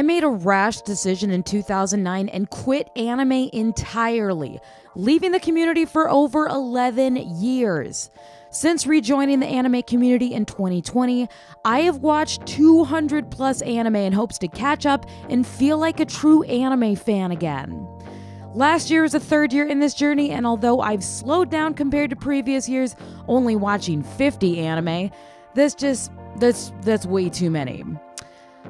I made a rash decision in 2009 and quit anime entirely, leaving the community for over 11 years. Since rejoining the anime community in 2020, I have watched 200 plus anime in hopes to catch up and feel like a true anime fan again. Last year was the third year in this journey, and although I've slowed down compared to previous years, only watching 50 anime, that's way too many.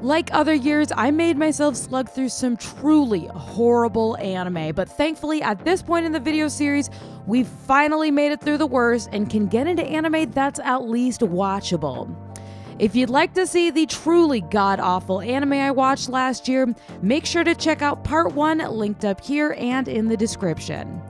Like other years, I made myself slug through some truly horrible anime, but thankfully at this point in the video series, we've finally made it through the worst and can get into anime that's at least watchable. If you'd like to see the truly god-awful anime I watched last year, make sure to check out part 1 linked up here and in the description.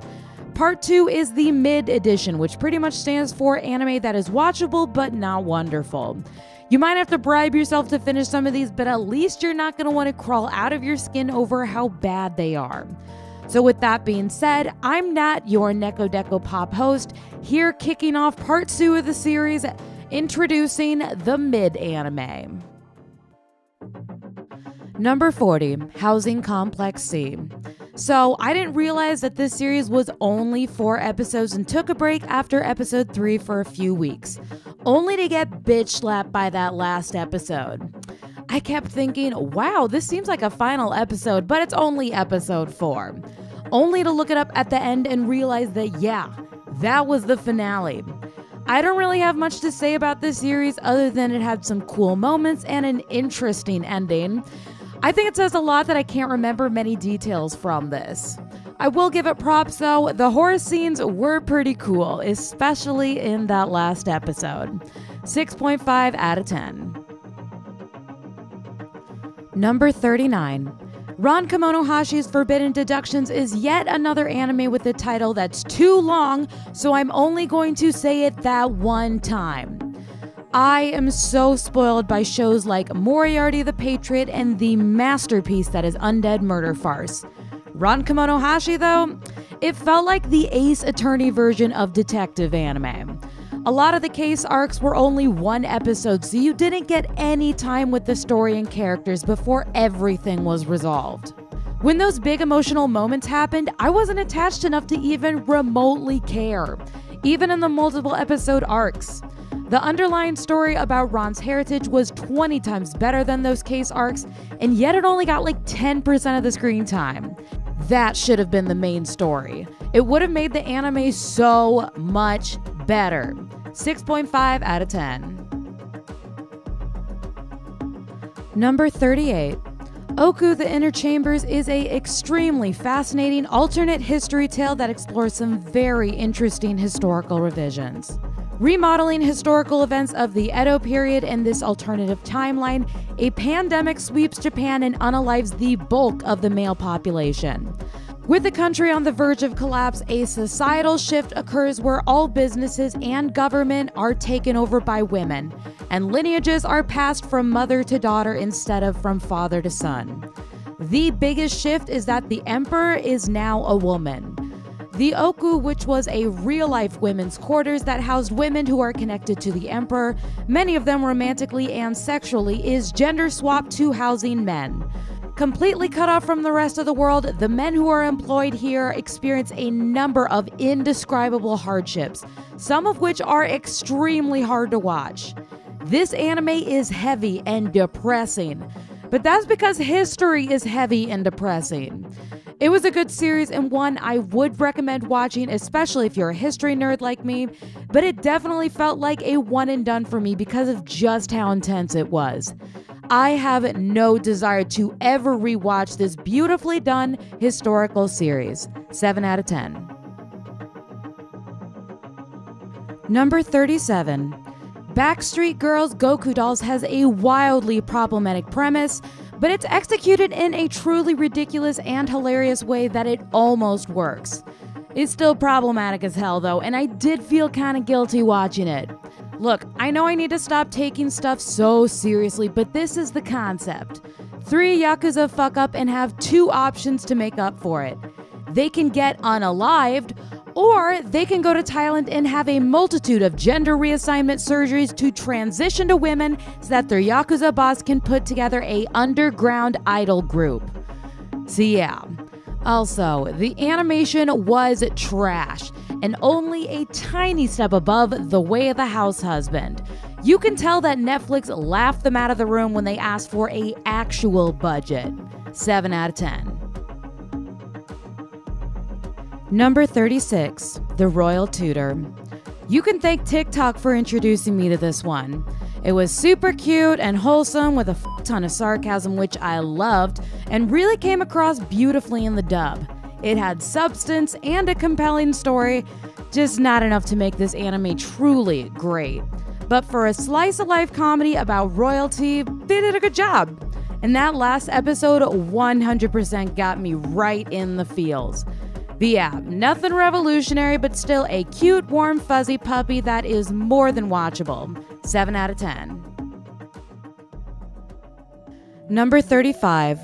Part 2 is the mid edition, which pretty much stands for anime that is watchable but not wonderful. You might have to bribe yourself to finish some of these, but at least you're not going to want to crawl out of your skin over how bad they are. So with that being said, I'm Nat, your Neko Deco Pop host, here kicking off part 2 of the series, introducing the mid anime. Number 40, Housing Complex C. So I didn't realize that this series was only 4 episodes and took a break after episode 3 for a few weeks, only to get bitch slapped by that last episode. I kept thinking, wow, this seems like a final episode, but it's only episode 4. Only to look it up at the end and realize that, yeah, that was the finale. I don't really have much to say about this series other than it had some cool moments and an interesting ending. I think it says a lot that I can't remember many details from this. I will give it props though, the horror scenes were pretty cool, especially in that last episode. 6.5 out of 10. Number 39. Ran Kemonohashi's Forbidden Deductions is yet another anime with a title that's too long, so I'm only going to say it that one time. I am so spoiled by shows like Moriarty the Patriot and the masterpiece that is Undead Murder Farce. Ran Kemonohashi, though, it felt like the Ace Attorney version of detective anime. A lot of the case arcs were only 1 episode, so you didn't get any time with the story and characters before everything was resolved. When those big emotional moments happened, I wasn't attached enough to even remotely care, even in the multiple episode arcs. The underlying story about Ron's heritage was 20 times better than those case arcs, and yet it only got like 10% of the screen time. That should have been the main story. It would have made the anime so much better. 6.5 out of 10. Number 38. Oku the Inner Chambers is an extremely fascinating alternate history tale that explores some very interesting historical revisions. Remodeling historical events of the Edo period in this alternative timeline, a pandemic sweeps Japan and unalives the bulk of the male population. With the country on the verge of collapse, a societal shift occurs where all businesses and government are taken over by women, and lineages are passed from mother to daughter instead of from father to son. The biggest shift is that the emperor is now a woman. The Oku, which was a real-life women's quarters that housed women who are connected to the emperor, many of them romantically and sexually, is gender-swapped to housing men. Completely cut off from the rest of the world, the men who are employed here experience a number of indescribable hardships, some of which are extremely hard to watch. This anime is heavy and depressing, but that's because history is heavy and depressing. It was a good series and one I would recommend watching, especially if you're a history nerd like me, but it definitely felt like a one and done for me because of just how intense it was. I have no desire to ever rewatch this beautifully done historical series. 7 out of 10. Number 37. Backstreet Girls Goku Dolls has a wildly problematic premise, but it's executed in a truly ridiculous and hilarious way that it almost works. It's still problematic as hell though, and I did feel kinda guilty watching it. Look, I know I need to stop taking stuff so seriously, but this is the concept. 3 Yakuza fuck up and have 2 options to make up for it. They can get unalived, Or they can go to Thailand and have a multitude of gender reassignment surgeries to transition to women so that their Yakuza boss can put together a underground idol group. So yeah. Also, the animation was trash and only a tiny step above The Way of the House Husband. You can tell that Netflix laughed them out of the room when they asked for an actual budget. 7 out of 10. Number 36, The Royal Tutor. You can thank TikTok for introducing me to this one. It was super cute and wholesome with a ton of sarcasm, which I loved, and really came across beautifully in the dub. It had substance and a compelling story, just not enough to make this anime truly great. But for a slice-of-life comedy about royalty, they did a good job. And that last episode 100% got me right in the feels. But yeah, nothing revolutionary, but still a cute, warm, fuzzy puppy that is more than watchable. 7 out of 10. Number 35.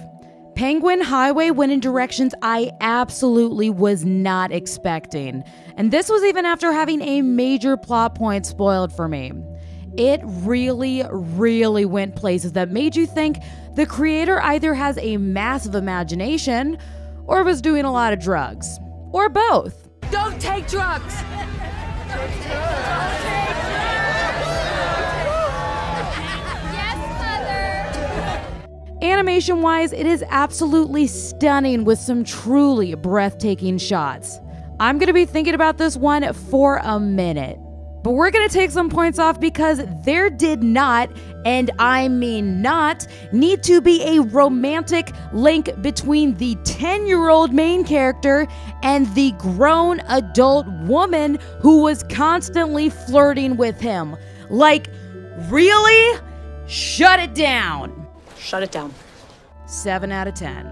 Penguin Highway went in directions I absolutely was not expecting. And this was even after having a major plot point spoiled for me. It really, really went places that made you think the creator either has a massive imagination or was doing a lot of drugs. Or both. Don't take drugs! Yes, Mother! Animation-wise, it is absolutely stunning with some truly breathtaking shots. I'm gonna be thinking about this one for a minute. But we're gonna take some points off because there did not, and I mean not, need to be a romantic link between the 10-year-old main character and the grown adult woman who was constantly flirting with him. Like, really? Shut it down. Shut it down. 7 out of 10.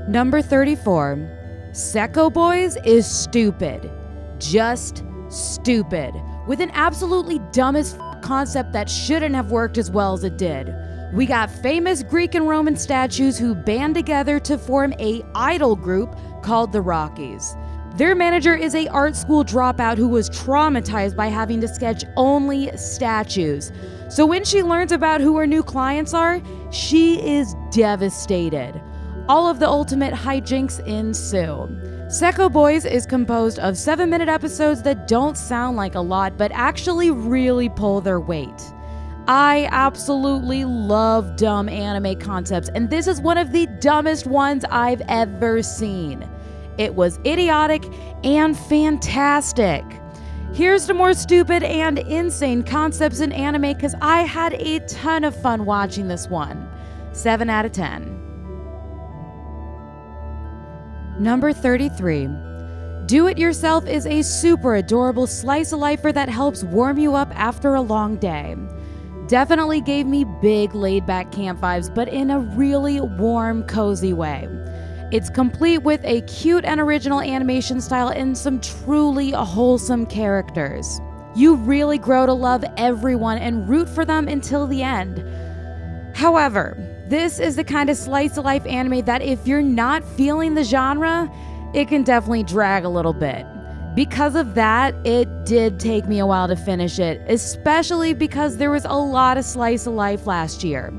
Number 34. Secco Boys is stupid. Just stupid, with an absolutely dumb as concept that shouldn't have worked as well as it did. We got famous Greek and Roman statues who band together to form a idol group called the Rockies. Their manager is a art school dropout who was traumatized by having to sketch only statues. So when she learns about who her new clients are, she is devastated. All of the ultimate hijinks ensue. Secco Boys is composed of 7-minute episodes that don't sound like a lot, but actually really pull their weight. I absolutely love dumb anime concepts, and this is one of the dumbest ones I've ever seen. It was idiotic and fantastic. Here's to more stupid and insane concepts in anime, because I had a ton of fun watching this one. 7 out of 10. Number 33. Do It Yourself is a super adorable slice-of-lifer that helps warm you up after a long day. Definitely gave me big laid-back camp vibes, but in a really warm, cozy way. It's complete with a cute and original animation style and some truly wholesome characters. You really grow to love everyone and root for them until the end. However, this is the kind of slice-of-life anime that if you're not feeling the genre, it can definitely drag a little bit. Because of that, it did take me a while to finish it, especially because there was a lot of slice of life last year.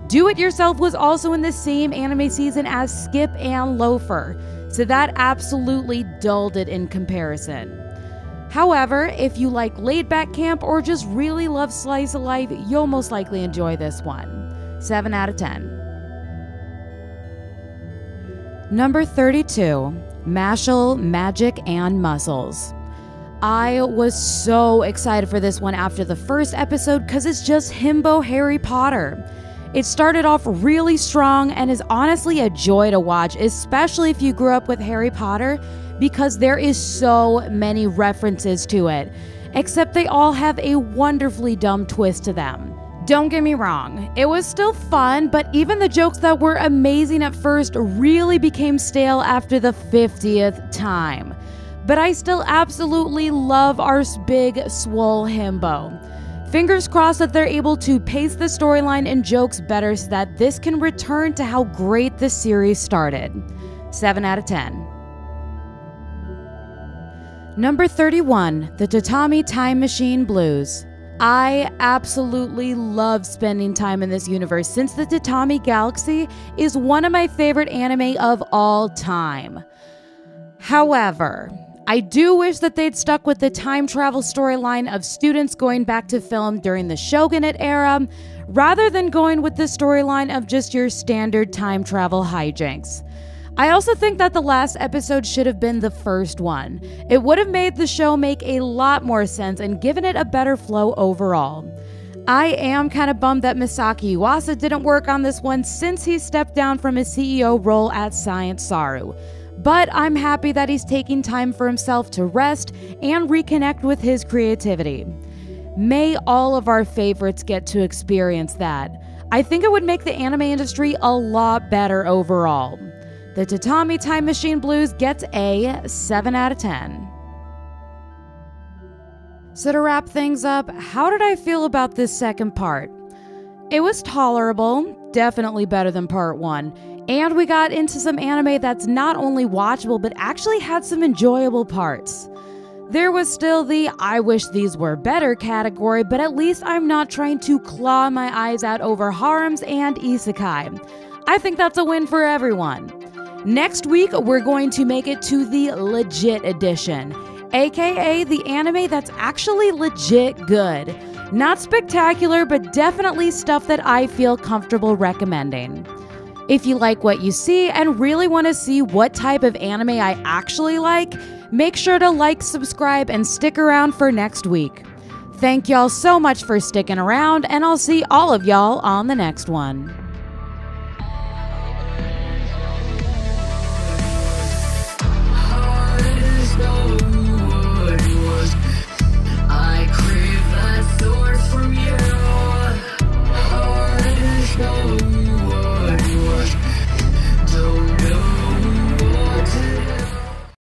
Do It Yourself was also in the same anime season as Skip and Loafer, so that absolutely dulled it in comparison. However, if you like laid-back camp or just really love slice of life, you'll most likely enjoy this one. 7 out of 10. Number 32. Mashle, Magic, and Muscles. I was so excited for this one after the first episode because it's just himbo Harry Potter. It started off really strong and is honestly a joy to watch, especially if you grew up with Harry Potter, because there is so many references to it, except they all have a wonderfully dumb twist to them. Don't get me wrong, it was still fun, but even the jokes that were amazing at first really became stale after the 50th time. But I still absolutely love our big, swole himbo. Fingers crossed that they're able to pace the storyline and jokes better so that this can return to how great the series started. 7 out of 10. Number 31, The Tatami Time Machine Blues. I absolutely love spending time in this universe since the Tatami Galaxy is one of my favorite anime of all time. However, I do wish that they'd stuck with the time travel storyline of students going back to film during the Shogunate era, rather than going with the storyline of just your standard time travel hijinks. I also think that the last episode should have been the first one. It would have made the show make a lot more sense and given it a better flow overall. I am kind of bummed that Misaki Iwasa didn't work on this one since he stepped down from his CEO role at Science Saru. But I'm happy that he's taking time for himself to rest and reconnect with his creativity. May all of our favorites get to experience that. I think it would make the anime industry a lot better overall. The Tatami Time Machine Blues gets a 7 out of 10. So to wrap things up, how did I feel about this second part? It was tolerable, definitely better than part 1, and we got into some anime that's not only watchable but actually had some enjoyable parts. There was still the I wish these were better category, but at least I'm not trying to claw my eyes out over harems and isekai. I think that's a win for everyone. Next week, we're going to make it to the legit edition, aka the anime that's actually legit good. Not spectacular, but definitely stuff that I feel comfortable recommending. If you like what you see and really want to see what type of anime I actually like, make sure to like, subscribe, and stick around for next week. Thank y'all so much for sticking around, and I'll see all of y'all on the next one. I crave that sword from you. Heart is gold.